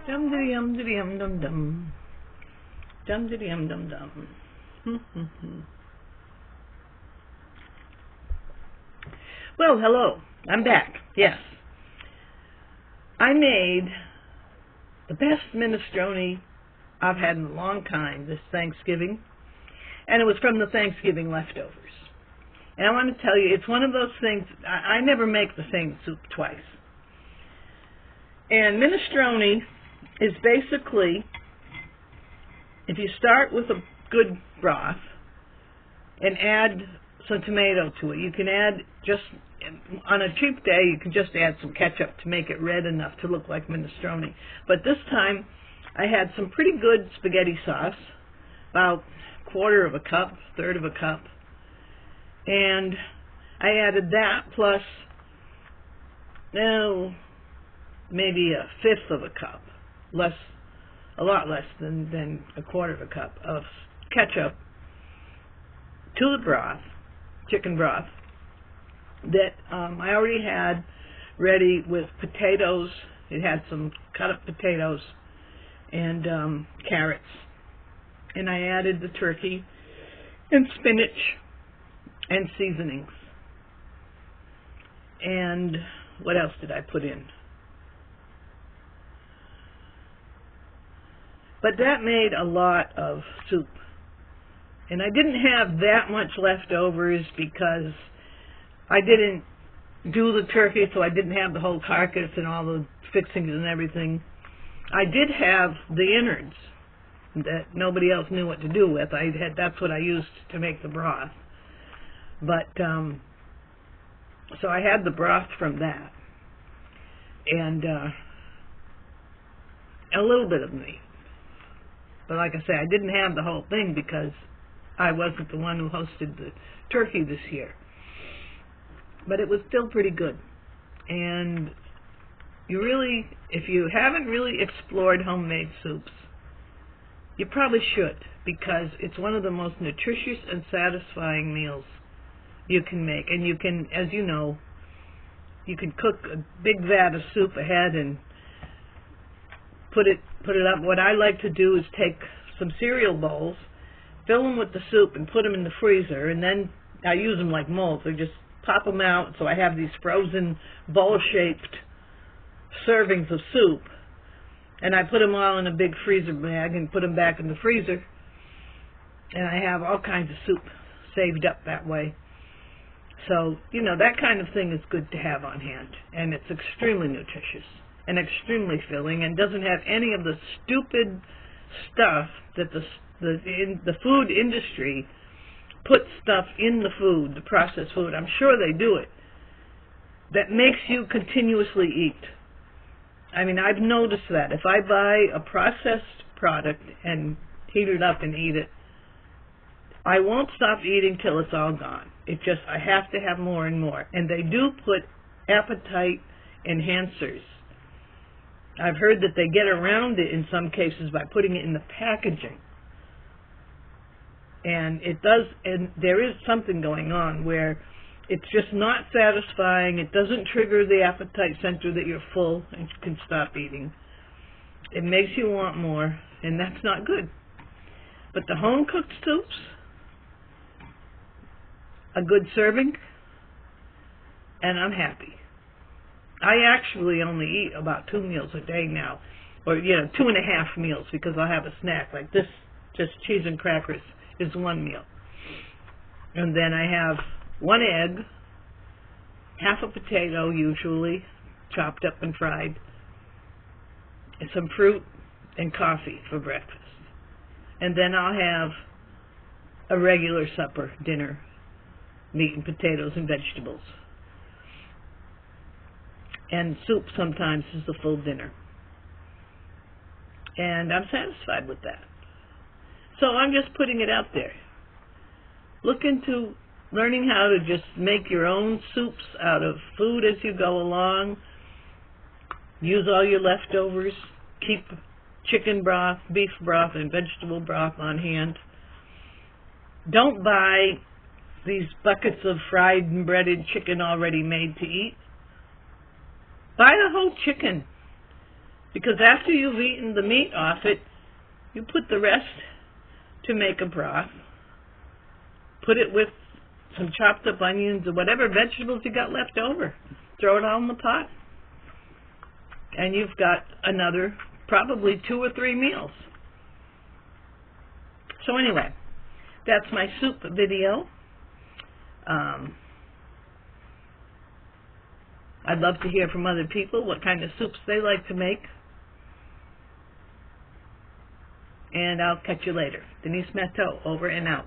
Dum diddy dum diddy dum dum dum. Dum diddy dum dum dum. Well, hello. I'm back. Yes. I made the best minestrone I've had in a long time this Thanksgiving, and it was from the Thanksgiving leftovers. And I want to tell you, it's one of those things, I never make the same soup twice. And minestrone is basically, if you start with a good broth and add some tomato to it, you can add just, on a cheap day, you can just add some ketchup to make it red enough to look like minestrone. But this time, I had some pretty good spaghetti sauce, about a quarter of a cup, third of a cup, and I added that plus, maybe a fifth of a cup, a lot less than a quarter of a cup of ketchup to the broth, chicken broth, that I already had ready with potatoes. It had some cut up potatoes and carrots. And I added the turkey and spinach and seasonings. And what else did I put in? But that made a lot of soup. And I didn't have that much leftovers because I didn't do the turkey, so I didn't have the whole carcass and all the fixings and everything. I did have the innards that nobody else knew what to do with. That's what I used to make the broth. But so I had the broth from that and a little bit of meat. But like I say, I didn't have the whole thing because I wasn't the one who hosted the turkey this year. But it was still pretty good. And you really, if you haven't really explored homemade soups, you probably should, because it's one of the most nutritious and satisfying meals you can make. And you can, as you know, you can cook a big vat of soup ahead and put it up. What I like to do is take some cereal bowls, fill them with the soup, and put them in the freezer. And then I use them like molds. I just pop them out, so I have these frozen bowl-shaped servings of soup. And I put them all in a big freezer bag and put them back in the freezer. And I have all kinds of soup saved up that way. So, you know, that kind of thing is good to have on hand. And it's extremely nutritious and extremely filling and doesn't have any of the stupid stuff that the food industry puts stuff in the food, the processed food. I'm sure they do it. That makes you continuously eat. I mean, I've noticed that. If I buy a processed product and heat it up and eat it, I won't stop eating till it's all gone. It's just, I have to have more and more. And they do put appetite enhancers. I've heard that they get around it in some cases by putting it in the packaging. And it does, and there is something going on where it's just not satisfying. It doesn't trigger the appetite center that you're full and you can stop eating. It makes you want more, and that's not good. But the home-cooked soups, a good serving, and I'm happy. I actually only eat about 2 meals a day now, or 2.5 meals, because I'll have a snack like this, just cheese and crackers is 1 meal. And then I have 1 egg, half a potato usually, chopped up and fried, and some fruit and coffee for breakfast. And then I'll have a regular supper, dinner, meat and potatoes and vegetables. And soup sometimes is the full dinner. And I'm satisfied with that. So I'm just putting it out there. Look into learning how to just make your own soups out of food as you go along. Use all your leftovers. Keep chicken broth, beef broth, and vegetable broth on hand. Don't buy these buckets of fried and breaded chicken already made to eat. Buy the whole chicken Because after you've eaten the meat off it, you put the rest to make a broth. Put it with some chopped up onions or whatever vegetables you got left over. Throw it all in the pot. And you've got another probably 2 or 3 meals. So anyway, that's my soup video. I'd love to hear from other people what kind of soups they like to make. And I'll catch you later. Denise Matteau, over and out.